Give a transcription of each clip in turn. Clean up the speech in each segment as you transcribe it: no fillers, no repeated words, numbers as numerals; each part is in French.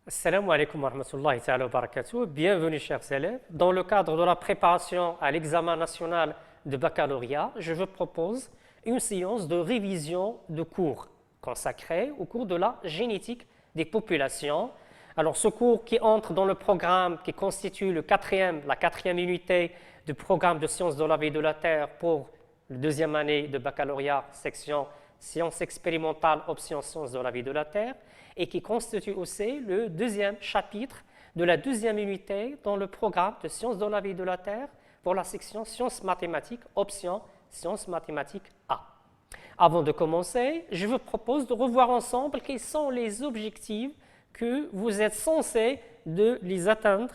Assalamu alaikum wa rahmatullahi ta'ala wa barakatuh. Bienvenue chers élèves. Dans le cadre de la préparation à l'examen national de baccalauréat, je vous propose une séance de révision de cours consacrée au cours de la génétique des populations. Alors ce cours qui entre dans le programme qui constitue la quatrième unité du programme de sciences de la vie de la Terre pour la deuxième année de baccalauréat, section sciences expérimentales, option sciences de la vie de la Terre, et qui constitue aussi le deuxième chapitre de la deuxième unité dans le programme de sciences de la vie de la Terre pour la section sciences mathématiques, option sciences mathématiques A. Avant de commencer, je vous propose de revoir ensemble quels sont les objectifs que vous êtes censés de les atteindre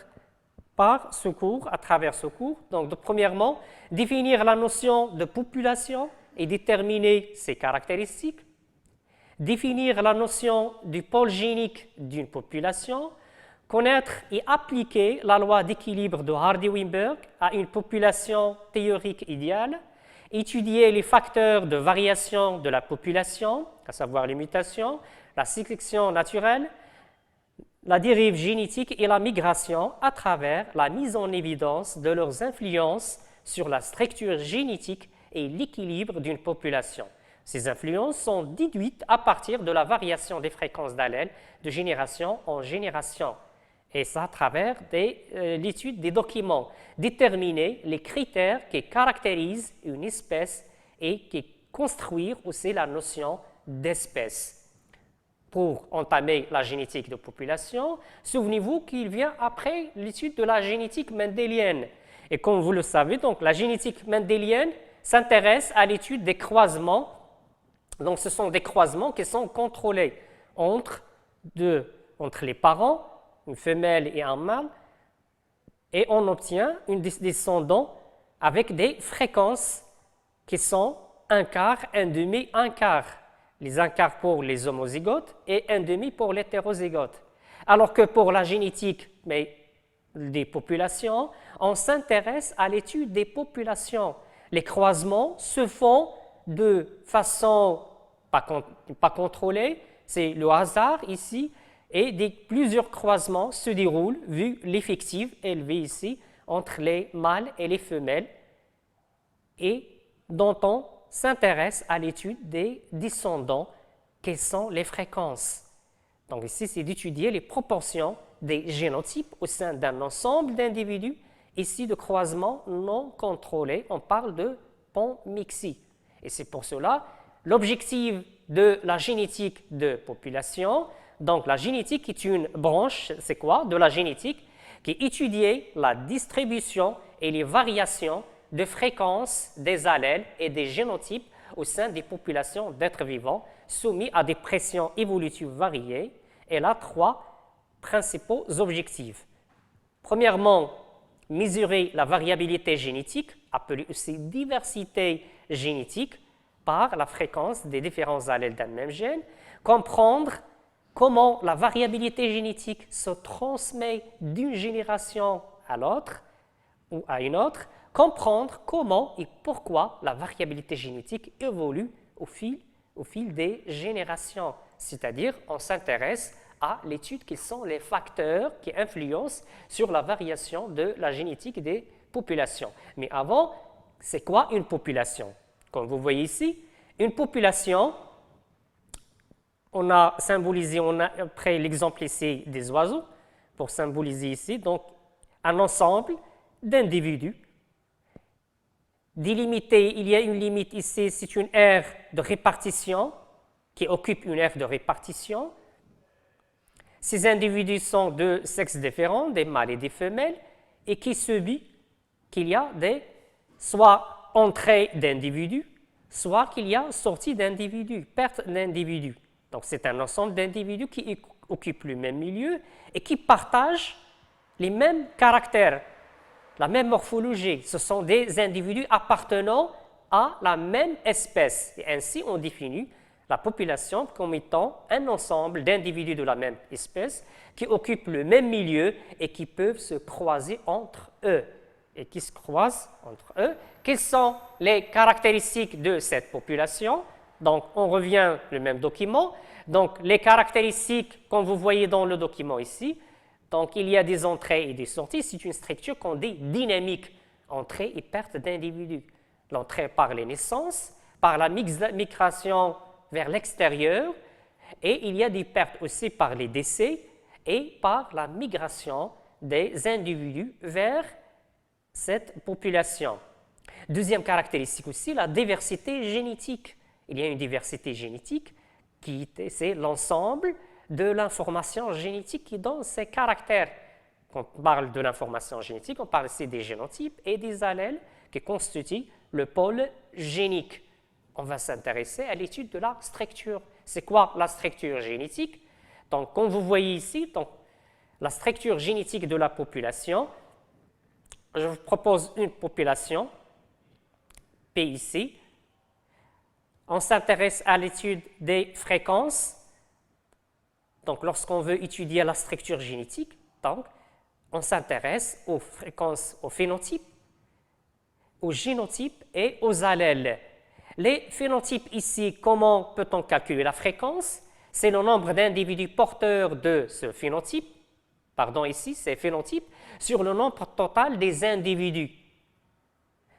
par ce cours, à travers ce cours. Donc, premièrement, définir la notion de population et déterminer ses caractéristiques. Définir la notion du pôle génique d'une population, connaître et appliquer la loi d'équilibre de Hardy-Weinberg à une population théorique idéale, étudier les facteurs de variation de la population, à savoir les mutations, la sélection naturelle, la dérive génétique et la migration à travers la mise en évidence de leurs influences sur la structure génétique et l'équilibre d'une population. Ces influences sont déduites à partir de la variation des fréquences d'allèles de génération en génération. Et ça à travers l'étude des documents. Déterminer les critères qui caractérisent une espèce et qui construisent aussi la notion d'espèce. Pour entamer la génétique de population, souvenez-vous qu'il vient après l'étude de la génétique mendélienne. Et comme vous le savez, donc, la génétique mendélienne s'intéresse à l'étude des croisements. Donc, ce sont des croisements qui sont contrôlés entre les parents, une femelle et un mâle, et on obtient un descendant avec des fréquences qui sont un quart, un demi, un quart. Les un quart pour les homozygotes et un demi pour l'hétérozygote. Alors que pour la génétique des populations, on s'intéresse à l'étude des populations. Les croisements se font de façon pas contrôlée, c'est le hasard ici, et plusieurs croisements se déroulent vu l'effectif élevé ici entre les mâles et les femelles, et dont on s'intéresse à l'étude des descendants, quelles sont les fréquences. Donc ici, c'est d'étudier les proportions des génotypes au sein d'un ensemble d'individus. Ici, de croisement non contrôlé, on parle de panmixie. Et c'est pour cela l'objectif de la génétique de population. Donc la génétique est une branche, c'est quoi, de la génétique qui étudie la distribution et les variations de fréquences des allèles et des génotypes au sein des populations d'êtres vivants soumis à des pressions évolutives variées. Elle a trois principaux objectifs. Premièrement, mesurer la variabilité génétique, appelée aussi diversité génétique, par la fréquence des différents allèles d'un même gène, comprendre comment la variabilité génétique se transmet d'une génération à l'autre ou à une autre, comprendre comment et pourquoi la variabilité génétique évolue au fil des générations. C'est-à-dire, on s'intéresse à l'étude qui sont les facteurs qui influencent sur la variation de la génétique des populations. Mais avant, c'est quoi une population? Comme vous voyez ici, une population, on a symbolisé, après l'exemple ici des oiseaux, pour symboliser ici, donc un ensemble d'individus délimité, il y a une limite ici, c'est une aire de répartition qui occupe une aire de répartition. Ces individus sont de sexes différents, des mâles et des femelles, et qui subit qu'il y a soit entrée d'individus, soit qu'il y a sortie d'individus, perte d'individus. Donc c'est un ensemble d'individus qui occupent le même milieu et qui partagent les mêmes caractères, la même morphologie. Ce sont des individus appartenant à la même espèce. Et ainsi, on définit la population comme étant un ensemble d'individus de la même espèce qui occupent le même milieu et qui peuvent se croiser entre eux. Et qui se croisent entre eux. Quelles sont les caractéristiques de cette population? Donc, on revient au même document. Donc, les caractéristiques, comme vous voyez dans le document ici, donc il y a des entrées et des sorties. C'est une structure qu'on dit dynamique, entrée et perte d'individus. L'entrée par les naissances, par la migration vers l'extérieur, et il y a des pertes aussi par les décès et par la migration des individus vers cette population. Deuxième caractéristique aussi, la diversité génétique. Il y a une diversité génétique c'est l'ensemble de l'information génétique qui donne ses caractères. Quand on parle de l'information génétique, on parle ici des génotypes et des allèles qui constituent le pôle génique. On va s'intéresser à l'étude de la structure. C'est quoi la structure génétique? Donc, comme vous voyez ici, donc, la structure génétique de la population, je vous propose une population, P ici. On s'intéresse à l'étude des fréquences. Donc, lorsqu'on veut étudier la structure génétique, donc, on s'intéresse aux fréquences, aux phénotypes, aux génotypes et aux allèles. Les phénotypes ici, comment peut-on calculer la fréquence? C'est le nombre d'individus porteurs de ce phénotype, ici, c'est phénotype, sur le nombre total des individus.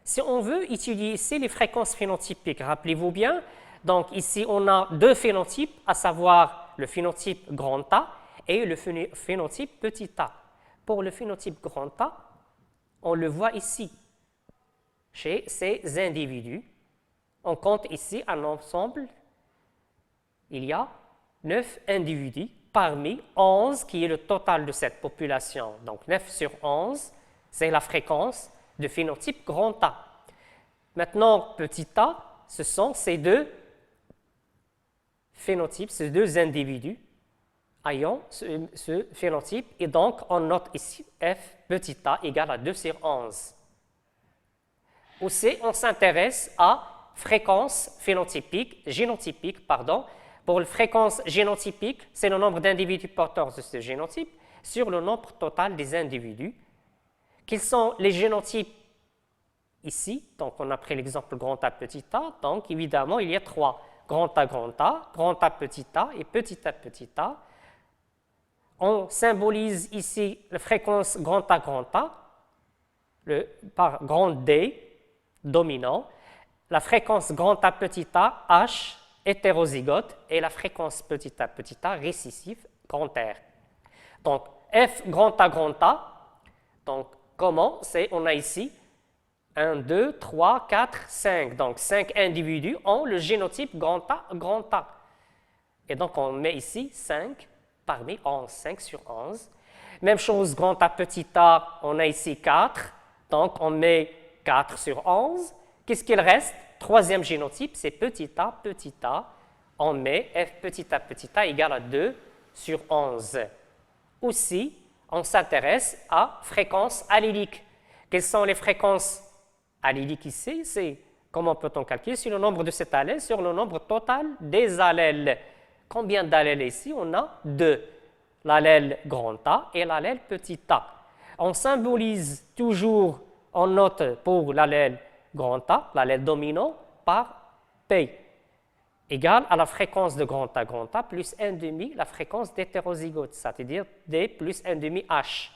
Si on veut étudier ici les fréquences phénotypiques, rappelez-vous bien, donc ici on a deux phénotypes, à savoir le phénotype grand A et le phénotype petit a. Pour le phénotype grand A, on le voit ici, chez ces individus. On compte ici un ensemble, il y a 9 individus parmi 11 qui est le total de cette population. Donc 9 sur 11, c'est la fréquence de phénotype grand A. Maintenant, petit a, ce sont ces deux phénotypes, ces deux individus ayant ce phénotype. Et donc, on note ici f petit a égale à 2 sur 11. Aussi, on s'intéresse à fréquence phénotypique, génotypique, pardon. Pour la fréquence génotypique, c'est le nombre d'individus porteurs de ce génotype sur le nombre total des individus. Quels sont les génotypes ici? Donc, on a pris l'exemple grand A, petit a. Donc, évidemment, il y a 3. Grand A, petit a et petit a. On symbolise ici la fréquence grand A, par grand D, dominant. La fréquence grand A, petit a, H, hétérozygote, et la fréquence petit a, récessif, grand R. Donc, F grand A, donc, comment? On a ici 1, 2, 3, 4, 5. Donc, 5 individus ont le génotype grand A. Et donc, on met ici 5 parmi 11, 5 sur 11. Même chose, grand A, petit a, on a ici 4. Donc, on met 4 sur 11. Qu'est-ce qu'il reste? Troisième génotype, c'est petit a. On met F petit a égale à 2 sur 11. Aussi, on s'intéresse à fréquence allélique. Quelles sont les fréquences alléliques ici? C'est comment peut-on calculer sur le nombre de cet allèle sur le nombre total des allèles. Combien d'allèles ici? On a 2. L'allèle grand A et l'allèle petit a. On symbolise toujours, on note pour l'allèle grand A, l'allèle dominant, par P, égale à la fréquence de grand A plus 1,5 la fréquence d'hétérozygote, c'est-à-dire D plus 1,5 H.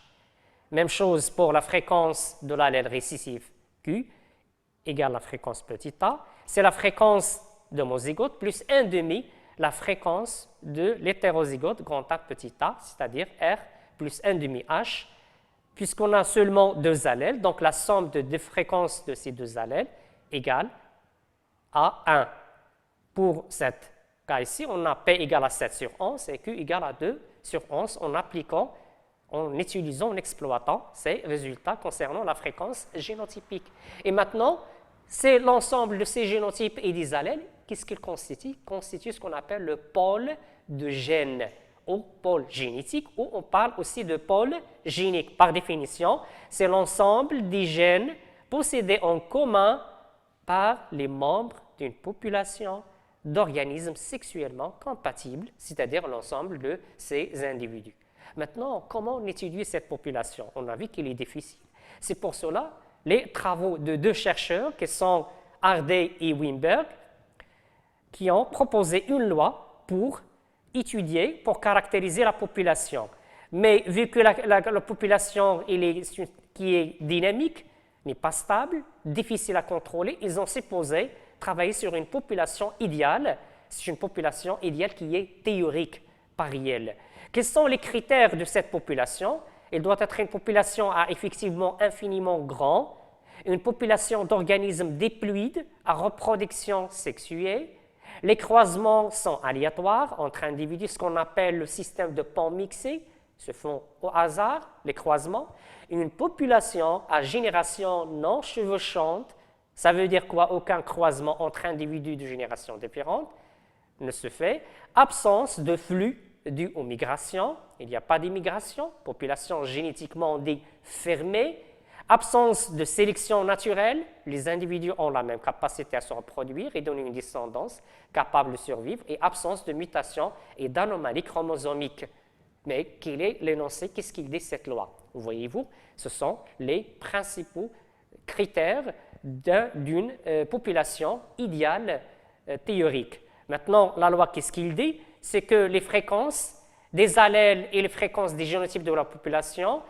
Même chose pour la fréquence de l'allèle récessif Q, égale la fréquence petit a. C'est la fréquence de homozygote plus 1,5 la fréquence de l'hétérozygote grand A petit a, c'est-à-dire R plus 1,5 H, puisqu'on a seulement 2 allèles, donc la somme de fréquences de ces 2 allèles égale à 1. Pour ce cas ici, on a P égale à 7 sur 11 et Q égale à 2 sur 11 en utilisant, en exploitant ces résultats concernant la fréquence génotypique. Et maintenant, c'est l'ensemble de ces génotypes et des allèles. Qu'est-ce qu'ils constituent? Constituent ce qu'on appelle le pôle de gène, ou pôle génétique, ou on parle aussi de pôle génique. Par définition, c'est l'ensemble des gènes possédés en commun par les membres d'une population d'organismes sexuellement compatibles, c'est-à-dire l'ensemble de ces individus. Maintenant, comment on étudie cette population? On a vu qu'il est difficile. C'est pour cela les travaux de 2 chercheurs qui sont Hardy et Wimberg qui ont proposé une loi pour étudier, pour caractériser la population. Mais vu que la population qui est dynamique, n'est pas stable, difficile à contrôler, ils ont supposé travailler sur une population idéale. C'est une population idéale qui est théorique, pas réelle. Quels sont les critères de cette population? Elle doit être une population à effectivement infiniment grand, une population d'organismes diploïdes à reproduction sexuée. Les croisements sont aléatoires entre individus, ce qu'on appelle le système de pans mixés, se font au hasard, les croisements. Une population à génération non chevauchante, ça veut dire quoi? Aucun croisement entre individus de générations différentes ne se fait. Absence de flux dû aux migrations, il n'y a pas d'immigration, population génétiquement dit fermée. Absence de sélection naturelle, les individus ont la même capacité à se reproduire et donner une descendance capable de survivre, et absence de mutation et d'anomalies chromosomiques. Mais quel est l'énoncé? Qu'est-ce qu'il dit cette loi? Voyez-vous, ce sont les principaux critères d'une population idéale théorique. Maintenant, la loi, qu'est-ce qu'il dit? C'est que les fréquences des allèles et les fréquences des génotypes de la population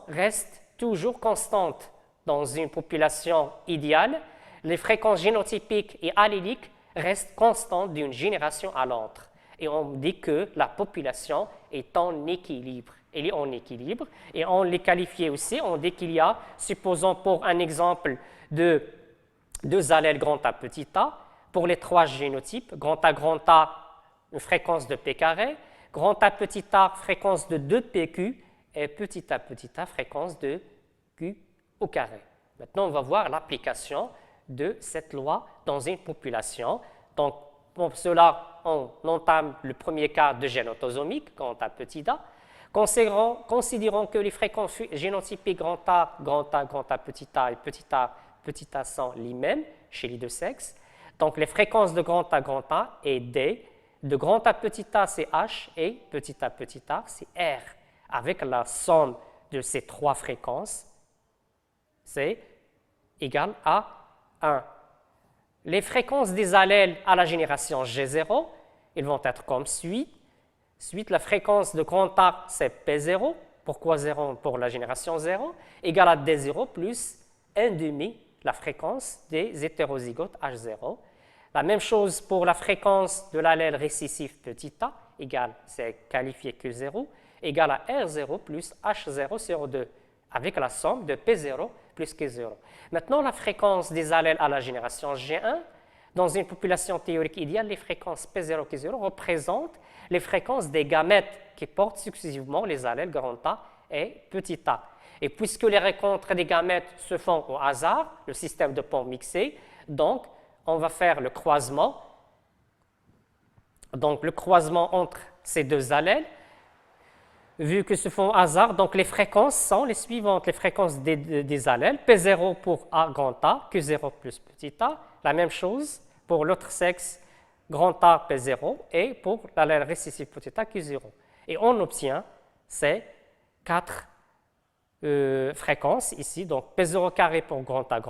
restent toujours constantes dans une population idéale. Les fréquences génotypiques et alléliques restent constantes d'une génération à l'autre. Et on dit que la population est en équilibre. Elle est en équilibre. Et on les qualifie aussi. On dit qu'il y a, supposons pour un exemple de deux allèles grand A, petit a, pour les trois génotypes, grand A, une fréquence de P carré, grand A, petit a, fréquence de 2PQ, et petit a, fréquence de Q au carré. Maintenant, on va voir l'application de cette loi dans une population. Donc, pour cela, on entame le premier cas de gène autosomique, grand A, petit a. Considérons que les fréquences génotypiques grand A, petit a et petit a sont les mêmes chez les deux sexes. Donc, les fréquences de grand A est D, de grand A, petit a, c'est H, et petit a, c'est R. Avec la somme de ces trois fréquences, c'est égal à 1. Les fréquences des allèles à la génération G0, ils vont être comme suit. La fréquence de grand A, c'est P0. Pourquoi 0? Pour la génération 0, égale à D0 plus 1 demi la fréquence des hétérozygotes H0. La même chose pour la fréquence de l'allèle récessif petit a, égale, c'est qualifié Q0, égale à R0 plus H0 sur 2, avec la somme de P0 plus Q0. Maintenant, la fréquence des allèles à la génération G1, dans une population théorique idéale, les fréquences P0 et Q0 représentent les fréquences des gamètes qui portent successivement les allèles grand A et petit a. Et puisque les rencontres des gamètes se font au hasard, le système de pans mixé, donc on va faire le croisement. Donc le croisement entre ces deux allèles, vu que se font au hasard, donc les fréquences sont les suivantes, les fréquences des allèles, P0 pour A grand A, Q0 plus petit a, la même chose pour l'autre sexe, grand A, P0, et pour l'allèle récessif petit a, Q0. Et on obtient ces quatre fréquences ici, donc P0 carré pour grand A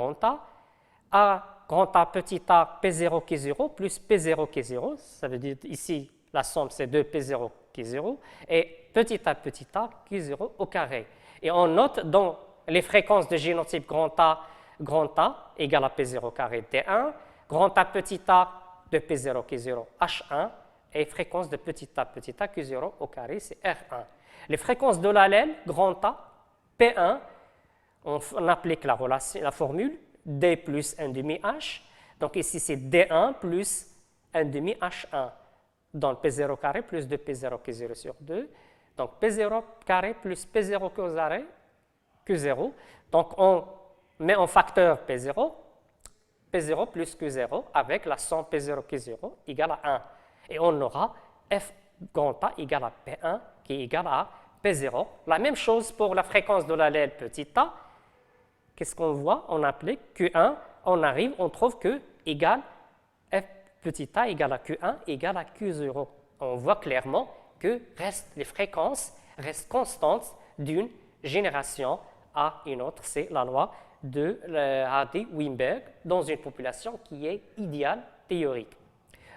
grand A petit a, P0 Q0 plus P0 Q0, ça veut dire ici la somme c'est 2 P0 Q0, et petit a Q0 au carré. Et on note dans les fréquences de génotype grand A égale à P0 carré D1, grand A petit a de P0 Q0 H1, et fréquence de petit a Q0 au carré, c'est R1. Les fréquences de l'allèle grand A, P1, on applique la formule D plus 1 demi H. Donc ici, c'est D1 plus 1 demi H1. Donc P0 carré plus 2 P0 Q0 sur 2. Donc P0 carré plus P0 carré Q0. Donc on met en facteur P0 plus Q0 avec la somme P0 Q0 égale à 1. Et on aura F grand A égale à P1 qui est égal à P0. La même chose pour la fréquence de l'allèle petit a. Qu'est-ce qu'on voit? On applique Q1, on arrive, on trouve que égale F petit a égale à Q1 égale à Q0. On voit clairement que les fréquences restent constantes d'une génération à une autre. C'est la loi de Hardy-Weinberg dans une population qui est idéale théorique.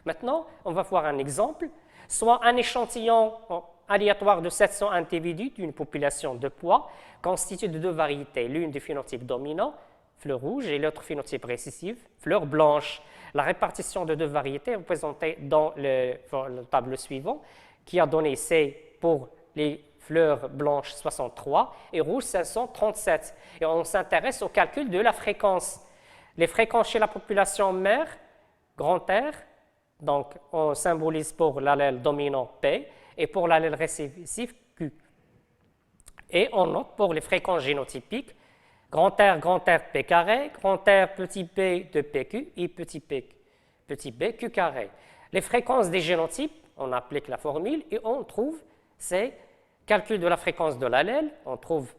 Maintenant, on va voir un exemple, soit un échantillon aléatoire de 700 individus d'une population de pois constitué de deux variétés, l'une du phénotype dominant, fleur rouge, et l'autre phénotype récessif, fleur blanche. La répartition de deux variétés est représentée dans le tableau suivant, qui a donné C pour les fleurs blanches 63 et rouges 537. Et on s'intéresse au calcul de la fréquence. Les fréquences chez la population mère, grand R, donc on symbolise pour l'allèle dominant P et pour l'allèle récessif Q. Et on note pour les fréquences génotypiques grand R, P carré, grand R, petit p de PQ et petit b, Q carré. Les fréquences des génotypes, on applique la formule et on trouve c'est calcul de la fréquence de l'allèle, on trouve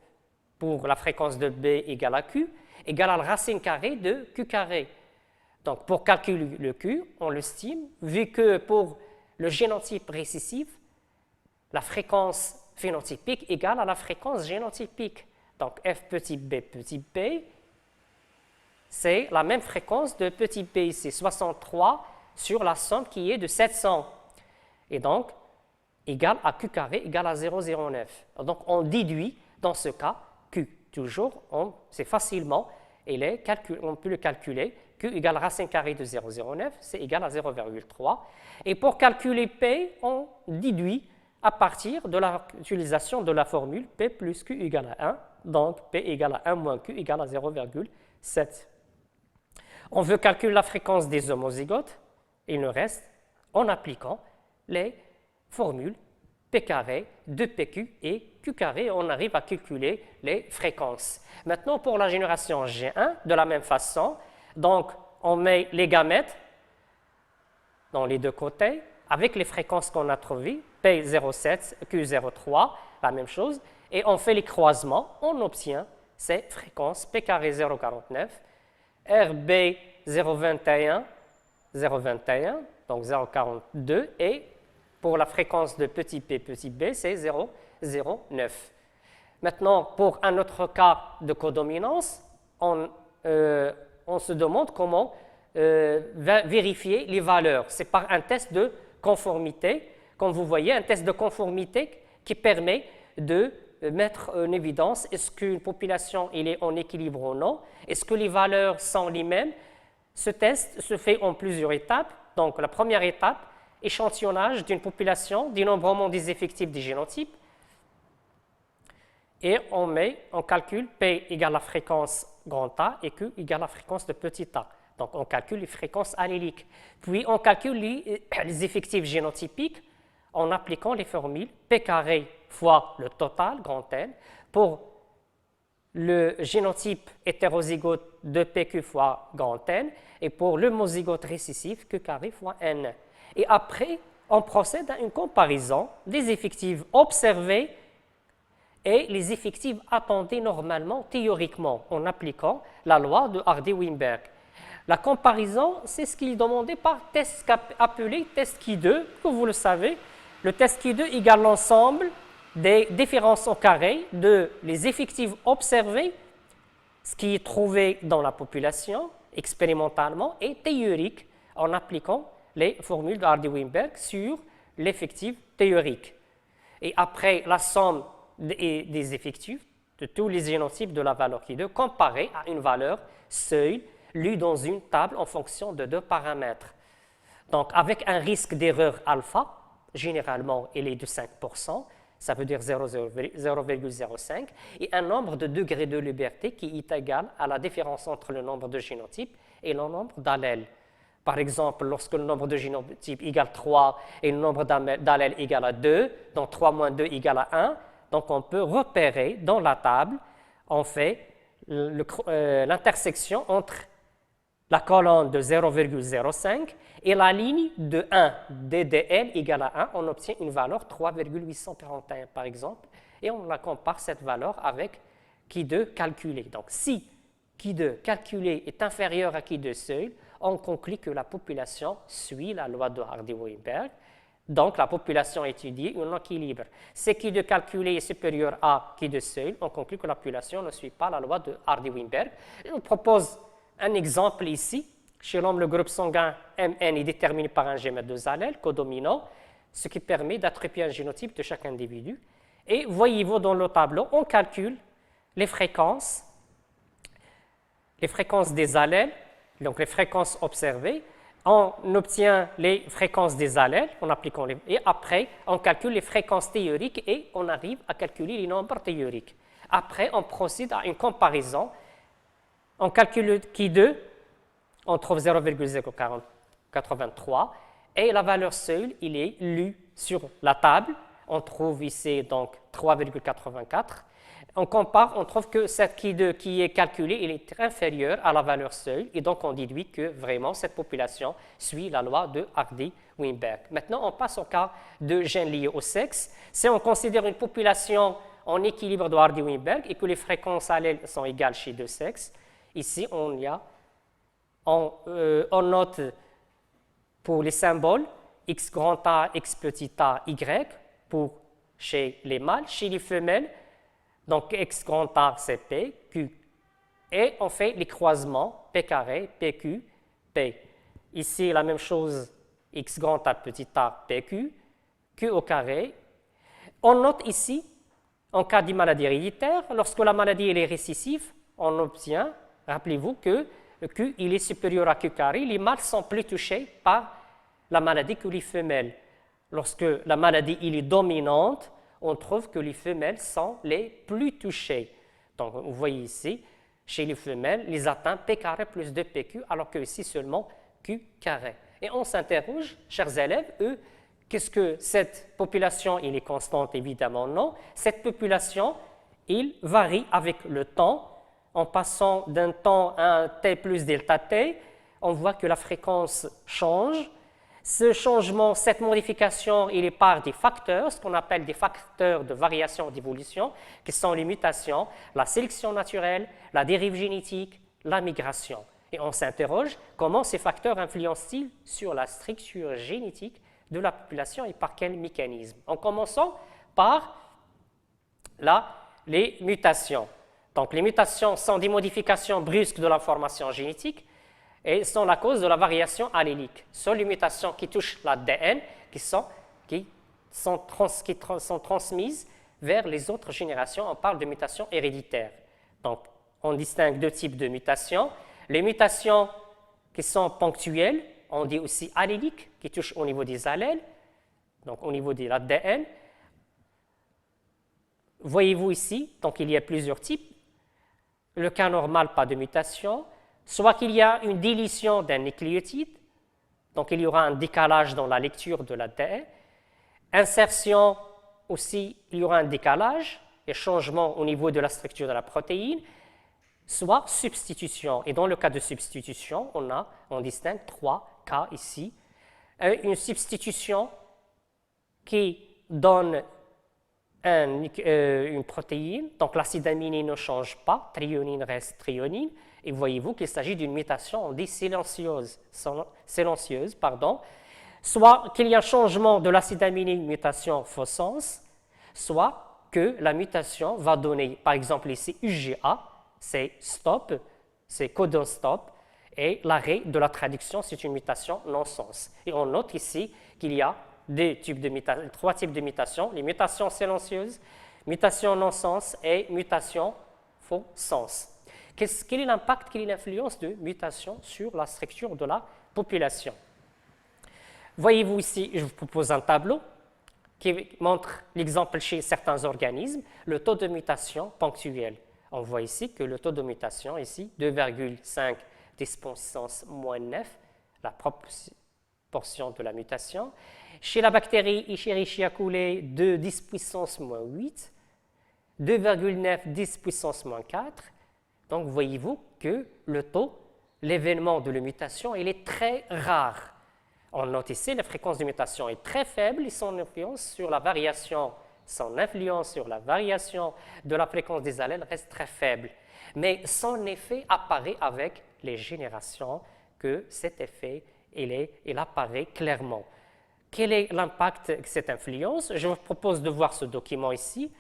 pour la fréquence de B égale à Q, égale à la racine carrée de Q carré. Donc pour calculer le Q, on l'estime, vu que pour le génotype récessif, la fréquence phénotypique égale à la fréquence génotypique. Donc f petit b, c'est la même fréquence de petit p ici, 63 sur la somme qui est de 700. Et donc, égale à q carré égale à 0,09. Donc, on déduit dans ce cas q. Toujours, c'est facilement, on peut le calculer. Q égale racine carrée de 0,09, c'est égal à 0,3. Et pour calculer p, on déduit à partir de l'utilisation de la formule p plus q égale à 1. Donc, p égale à 1 moins q égale à 0,7. On veut calculer la fréquence des homozygotes. Il nous reste, en appliquant les formules p carré, 2pq et q carré, on arrive à calculer les fréquences. Maintenant, pour la génération G1, de la même façon, donc on met les gamètes dans les deux côtés avec les fréquences qu'on a trouvées, P07, Q03, la même chose, et on fait les croisements, on obtient ces fréquences P carré 0,49, RB 0,21, 0,21, donc 0,42, et pour la fréquence de petit p, b, c'est 0,09. Maintenant, pour un autre cas de codominance, on se demande comment vérifier les valeurs. C'est par un test de conformité. Comme vous voyez, un test de conformité qui permet de mettre en évidence est-ce qu'une population est en équilibre ou non, est-ce que les valeurs sont les mêmes. Ce test se fait en plusieurs étapes. Donc, la première étape, échantillonnage d'une population, dénombrement des effectifs des génotypes, et on calcule P égale la fréquence grand A et Q égale la fréquence de petit a. Donc, on calcule les fréquences alléliques. Puis, on calcule les effectifs génotypiques en appliquant les formules P carré fois le total, grand N, pour le génotype hétérozygote de PQ fois grand N, et pour le monozygote récessif, Q carré fois N. Et après, on procède à une comparaison des effectifs observés et les effectifs attendus normalement, théoriquement, en appliquant la loi de Hardy-Weinberg. La comparaison, c'est ce qui est demandé par test appelé test Ki2, que vous le savez. Le test Ki2 égale l'ensemble des différences au carré de les effectifs observés, ce qui est trouvé dans la population expérimentalement, et théorique en appliquant les formules de Hardy-Weinberg sur l'effectif théorique. Et après la somme des effectifs de tous les génotypes de la valeur Ki2 comparée à une valeur seuil lue dans une table en fonction de deux paramètres. Donc, avec un risque d'erreur alpha, généralement il est de 5%, ça veut dire 0,05, et un nombre de degrés de liberté qui est égal à la différence entre le nombre de génotypes et le nombre d'allèles. Par exemple, lorsque le nombre de génotypes égale 3 et le nombre d'allèles égale à 2, donc 3 moins 2 égale à 1, donc on peut repérer dans la table, on fait l'intersection entre la colonne de 0,05 et la ligne de 1, DDL égale à 1, on obtient une valeur 3,841 par exemple, et on la compare cette valeur avec Ki2 calculé. Donc si Ki2 calculé est inférieur à Ki2 seuil, on conclut que la population suit la loi de Hardy-Weinberg. Donc, la population étudiée est en équilibre. Si Ki2 calculé est supérieur à Ki2 seuil, on conclut que la population ne suit pas la loi de Hardy-Weinberg. Je vous propose un exemple ici. Chez l'homme, le groupe sanguin MN est déterminé par un gène à deux allèles codominants, ce qui permet d'attribuer un génotype de chaque individu. Et voyez-vous dans le tableau, on calcule les fréquences des allèles, donc les fréquences observées. On obtient les fréquences des allèles en appliquant et après, on calcule les fréquences théoriques et on arrive à calculer les nombres théoriques. Après, on procède à une comparaison. On calcule le Ki2, on trouve 0,083 et la valeur seuil, il est lu sur la table. On trouve ici donc 3,84. On compare, on trouve que cette Ki2 qui est calculée, il est inférieur à la valeur seuil et donc on déduit que vraiment cette population suit la loi de Hardy-Weinberg. Maintenant, on passe au cas de gènes liés au sexe. Si on considère une population en équilibre de Hardy-Weinberg et que les fréquences allèles sont égales chez deux sexes, ici on note pour les symboles X grand A, X petit a, Y pour chez les mâles, chez les femelles. Donc, X grand A, c'est P, Q. Et on fait les croisements P carré, PQ, P. Ici, la même chose, X grand A, petit a, PQ, Q au carré. On note ici, en cas de maladie héréditaire, lorsque la maladie est récessive, on obtient, rappelez-vous que le Q il est supérieur à Q carré. Les mâles sont plus touchés par la maladie que les femelles. Lorsque la maladie il est dominante, on trouve que les femelles sont les plus touchées. Donc, vous voyez ici, chez les femelles, les atteintes P carré plus 2PQ, alors que ici seulement Q carré. Et on s'interroge, chers élèves, qu'est-ce que cette population, il est constante? Évidemment non. Cette population, il varie avec le temps. En passant d'un temps à un T plus delta T, on voit que la fréquence change. Ce changement, cette modification, il est par des facteurs, ce qu'on appelle des facteurs de variation d'évolution, qui sont les mutations, la sélection naturelle, la dérive génétique, la migration. Et on s'interroge comment ces facteurs influencent-ils sur la structure génétique de la population et par quel mécanisme. En commençant par les mutations. Donc, les mutations sont des modifications brusques de l'information génétique et sont la cause de la variation allélique. Ce sont les mutations qui touchent l'ADN qui sont transmises vers les autres générations. On parle de mutations héréditaires. Donc, on distingue deux types de mutations. Les mutations qui sont ponctuelles, on dit aussi alléliques, qui touchent au niveau des allèles, donc au niveau de l'ADN. Voyez-vous ici, donc il y a plusieurs types. Le cas normal, pas de mutation. Soit qu'il y a une délétion d'un nucléotide, donc il y aura un décalage dans la lecture de l'ADN. Insertion aussi, il y aura un décalage et changement au niveau de la structure de la protéine. Soit substitution. Et dans le cas de substitution, on distingue trois cas ici. Une substitution qui donne une protéine, donc l'acide aminé ne change pas, thréonine reste thréonine, et voyez-vous qu'il s'agit d'une mutation, on dit silencieuse, soit qu'il y a un changement de l'acide aminé, une mutation faux sens, soit que la mutation va donner, par exemple ici, UGA, c'est stop, c'est codon stop, et l'arrêt de la traduction, c'est une mutation non-sens. Et on note ici qu'il y a trois types de mutations, les mutations silencieuses, mutations non-sens et mutations faux sens. Quel est l'impact, quelle est l'influence de mutations sur la structure de la population? Voyez-vous ici, je vous propose un tableau qui montre l'exemple chez certains organismes, le taux de mutation ponctuel. On voit ici que le taux de mutation, ici, 2,5 10 puissance moins 9, la proportion de la mutation. Chez la bactérie Escherichia coli, 2 10 puissance moins 8, 2,9 10 puissance moins 4. Donc, voyez-vous que le taux, l'événement de la mutation, il est très rare. On note ici la fréquence de mutation est très faible et son influence sur la variation de la fréquence des allèles reste très faible. Mais son effet apparaît avec les générations, que cet effet, il apparaît clairement. Quel est l'impact de cette influence? Je vous propose de voir ce document ici.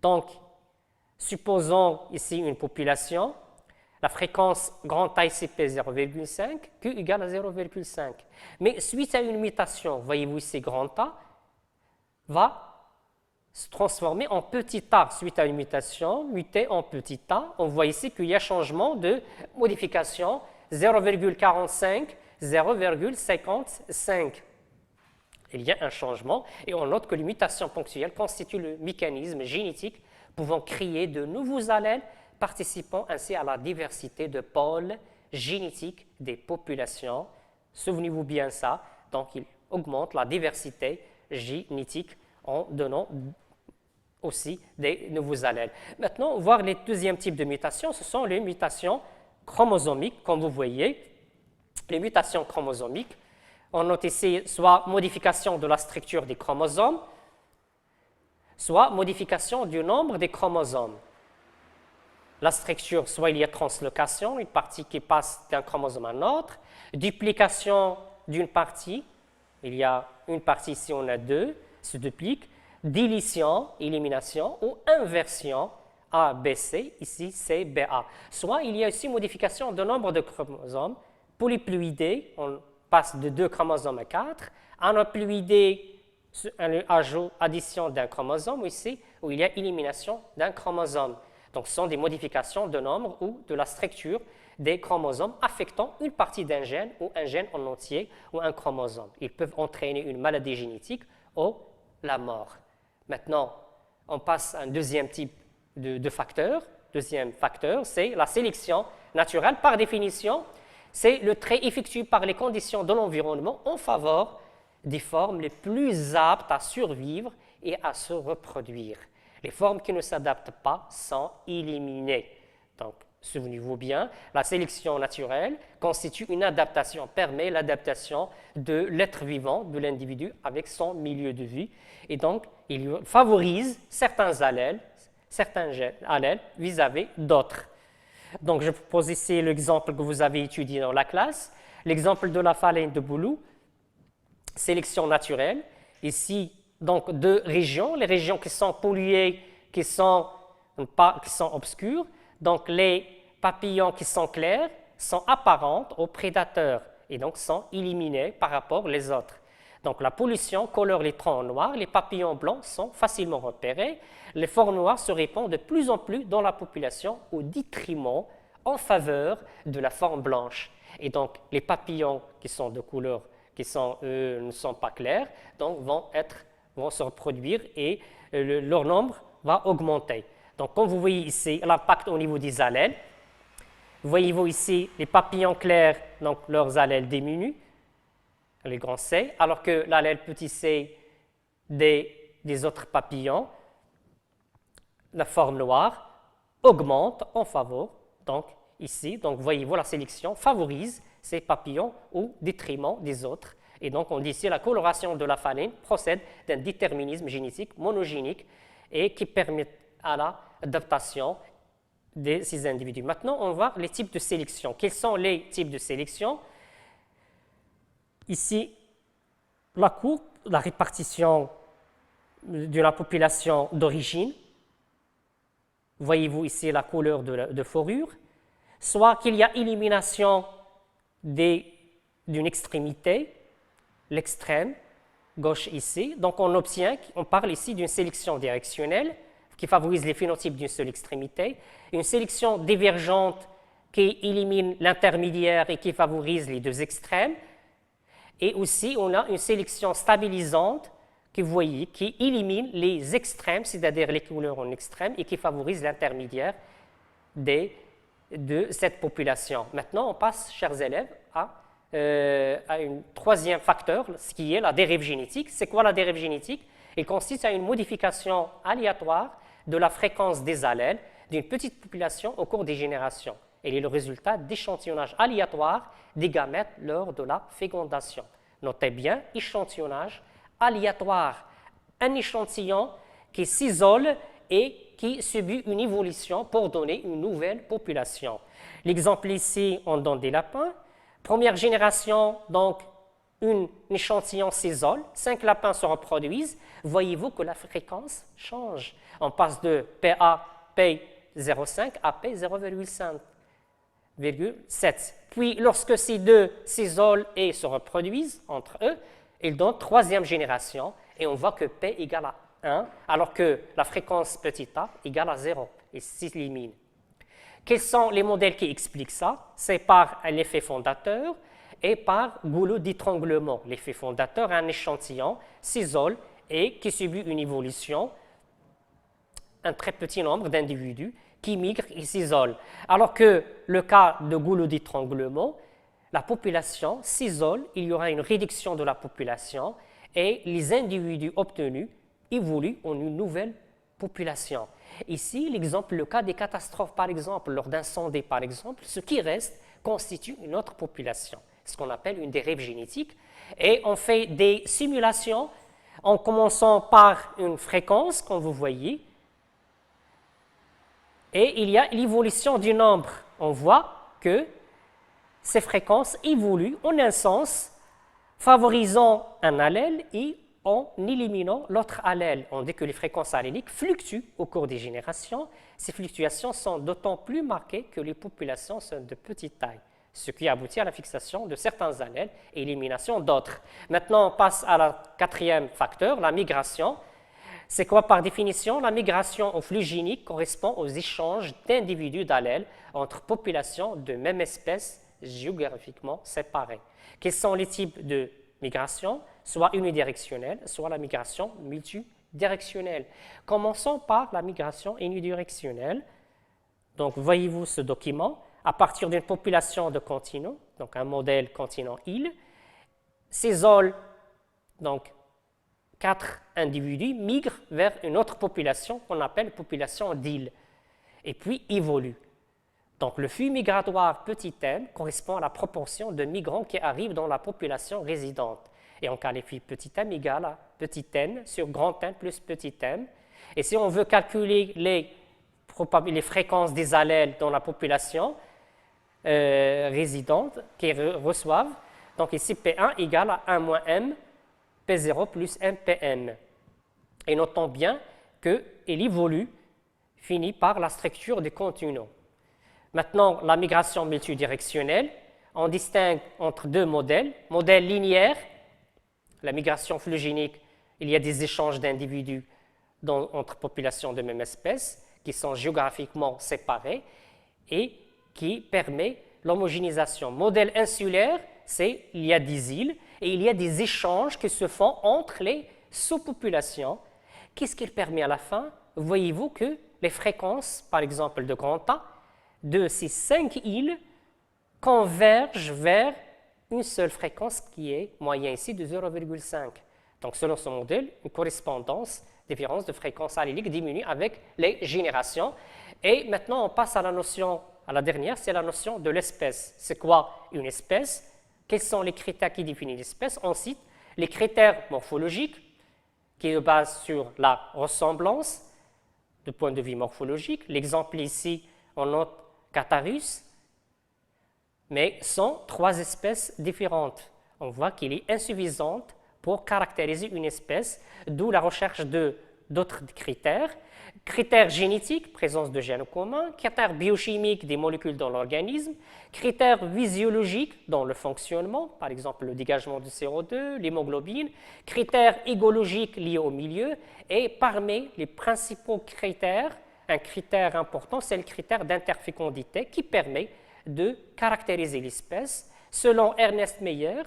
Donc, supposons ici une population la fréquence grande taille CP 0,5, Q égale à 0,5. Mais suite à une mutation, voyez-vous ici grand A, va se transformer en petit a suite à une mutation, muté en petit a. On voit ici qu'il y a changement de modification 0,45, 0,55. Il y a un changement et on note que les mutations ponctuelles constituent le mécanisme génétique pouvant créer de nouveaux allèles, participant ainsi à la diversité de pôles génétiques des populations. Souvenez-vous bien ça, donc il augmente la diversité génétique en donnant aussi des nouveaux allèles. Maintenant, voir les deuxièmes types de mutations, ce sont les mutations chromosomiques, comme vous voyez. Les mutations chromosomiques, on note ici soit modification de la structure des chromosomes, soit modification du nombre des chromosomes. La structure, soit il y a translocation, une partie qui passe d'un chromosome à un autre, duplication d'une partie, il y a une partie ici, on a deux, se duplique, délition, élimination, ou inversion, A, B, C, ici C, B, A. Soit il y a aussi modification de nombre de chromosomes, polyploïdé, on passe de 2 chromosomes à 4, aneuploïdé, addition d'un chromosome, ici, où il y a élimination d'un chromosome. Donc, ce sont des modifications de nombre ou de la structure des chromosomes affectant une partie d'un gène ou un gène en entier ou un chromosome. Ils peuvent entraîner une maladie génétique ou la mort. Maintenant, on passe à un deuxième type de facteur. Deuxième facteur, c'est la sélection naturelle. Par définition, c'est le trait effectué par les conditions de l'environnement en faveur des formes les plus aptes à survivre et à se reproduire. Les formes qui ne s'adaptent pas sont éliminées. Donc, souvenez-vous bien, la sélection naturelle constitue une adaptation, permet l'adaptation de l'être vivant, de l'individu, avec son milieu de vie. Et donc, il favorise certains allèles vis-à-vis d'autres. Donc, je propose ici l'exemple que vous avez étudié dans la classe, l'exemple de la phalène de Boulou, sélection naturelle. Ici, donc, deux régions, les régions qui sont polluées, qui sont obscures. Donc, les papillons qui sont clairs sont apparents aux prédateurs et donc sont éliminés par rapport aux autres. Donc, la pollution colore les troncs noirs, les papillons blancs sont facilement repérés. Les formes noires se répandent de plus en plus dans la population au détriment en faveur de la forme blanche. Et donc, les papillons qui sont de couleur ne sont pas clairs, donc vont se reproduire et leur nombre va augmenter. Donc, comme vous voyez ici, l'impact au niveau des allèles. Voyez-vous ici, les papillons clairs, donc leurs allèles diminuent, les grands C, alors que l'allèle petit c des autres papillons, la forme noire, augmente en faveur. Donc, ici, voyez-vous, la sélection favorise ces papillons au détriment des autres. Et donc, on dit ici la coloration de la phalène procède d'un déterminisme génétique monogénique et qui permet à l'adaptation de ces individus. Maintenant, on va voir les types de sélection. Quels sont les types de sélection? Ici, la courbe, la répartition de la population d'origine. Voyez-vous ici la couleur de fourrure. Soit qu'il y a élimination d'une extrémité, l'extrême gauche ici. Donc, on parle ici d'une sélection directionnelle qui favorise les phénotypes d'une seule extrémité, une sélection divergente qui élimine l'intermédiaire et qui favorise les deux extrêmes, et aussi on a une sélection stabilisante que vous voyez, qui élimine les extrêmes, c'est-à-dire les couleurs en extrême, et qui favorise l'intermédiaire de cette population. Maintenant, on passe, chers élèves, à un troisième facteur, ce qui est la dérive génétique. C'est quoi la dérive génétique? Il consiste à une modification aléatoire de la fréquence des allèles d'une petite population au cours des générations. Elle est le résultat d'échantillonnage aléatoire des gamètes lors de la fécondation. Notez bien, échantillonnage aléatoire, un échantillon qui s'isole et qui subit une évolution pour donner une nouvelle population. L'exemple ici, on donne des lapins. Première génération, donc, un échantillon s'isole, 5 lapins se reproduisent. Voyez-vous que la fréquence change. On passe de PA, P0,5 à P0,5. 0,7. Puis, lorsque ces deux s'isolent et se reproduisent entre eux, ils donnent troisième génération et on voit que P égale à 1, alors que la fréquence petit a égale à 0 et s'élimine. Quels sont les modèles qui expliquent ça? C'est par l'effet fondateur et par goulot d'étranglement. L'effet fondateur, un échantillon s'isole et qui subit une évolution, un très petit nombre d'individus qui migrent et s'isolent. Alors que le cas de goulot d'étranglement, la population s'isole, il y aura une réduction de la population et les individus obtenus évoluent en une nouvelle population. Ici, l'exemple, le cas des catastrophes, par exemple, lors d'incendies, par exemple, ce qui reste constitue une autre population, ce qu'on appelle une dérive génétique. Et on fait des simulations en commençant par une fréquence, comme vous voyez, et il y a l'évolution du nombre. On voit que ces fréquences évoluent en un sens, favorisant un allèle et en éliminant l'autre allèle. On dit que les fréquences alléliques fluctuent au cours des générations. Ces fluctuations sont d'autant plus marquées que les populations sont de petite taille, ce qui aboutit à la fixation de certains allèles et l'élimination d'autres. Maintenant, on passe à la quatrième facteur, la migration. C'est quoi par définition? La migration au flux génique correspond aux échanges d'individus d'allèles entre populations de même espèce géographiquement séparées. Quels sont les types de migration? Soit unidirectionnelle, soit la migration multidirectionnelle. Commençons par la migration unidirectionnelle. Donc, voyez-vous ce document, à partir d'une population de continents, donc un modèle continent-île, s'isole, donc 4 individus migrent vers une autre population qu'on appelle population d'île, et puis évoluent. Donc, le flux migratoire petit m correspond à la proportion de migrants qui arrivent dans la population résidente. Et on qualifie petit m égale à petit n sur grand N plus petit m. Et si on veut calculer les fréquences des allèles dans la population résidente qui reçoivent, donc ici P1 égale à 1 moins m, P0 plus m Pn. Et notons bien qu'il évolue, finit par la structure des continuums. Maintenant, la migration multidirectionnelle, on distingue entre deux modèles. Modèle linéaire, la migration flux génique, il y a des échanges d'individus entre populations de même espèce qui sont géographiquement séparées et qui permet l'homogénéisation. Modèle insulaire, c'est il y a des îles et il y a des échanges qui se font entre les sous-populations. Qu'est-ce qu'il permet à la fin? Voyez-vous que les fréquences, par exemple de grand A, de ces 5 îles convergent vers une seule fréquence qui est moyenne ici de 0,5. Donc, selon ce modèle, une correspondance, différence de fréquence allélique diminue avec les générations. Et maintenant, on passe à la notion, à la dernière, c'est la notion de l'espèce. C'est quoi une espèce? Quels sont les critères qui définissent l'espèce? On cite les critères morphologiques qui se basent sur la ressemblance du point de vue morphologique. L'exemple ici, on note Catharus, mais sont 3 espèces différentes. On voit qu'il est insuffisante pour caractériser une espèce, d'où la recherche d'autres critères. Critères génétiques, présence de gènes communs, critères biochimiques des molécules dans l'organisme, critères physiologiques dans le fonctionnement, par exemple le dégagement de CO2, l'hémoglobine, critères égologiques liés au milieu, et parmi les principaux critères, un critère important, c'est le critère d'interfécondité qui permet de caractériser l'espèce. Selon Ernest Mayr,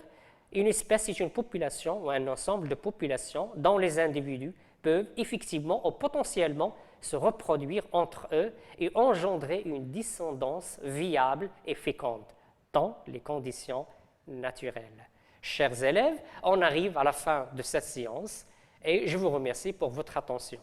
une espèce est une population ou un ensemble de populations dont les individus peuvent effectivement ou potentiellement se reproduire entre eux et engendrer une descendance viable et féconde dans les conditions naturelles. Chers élèves, on arrive à la fin de cette séance et je vous remercie pour votre attention.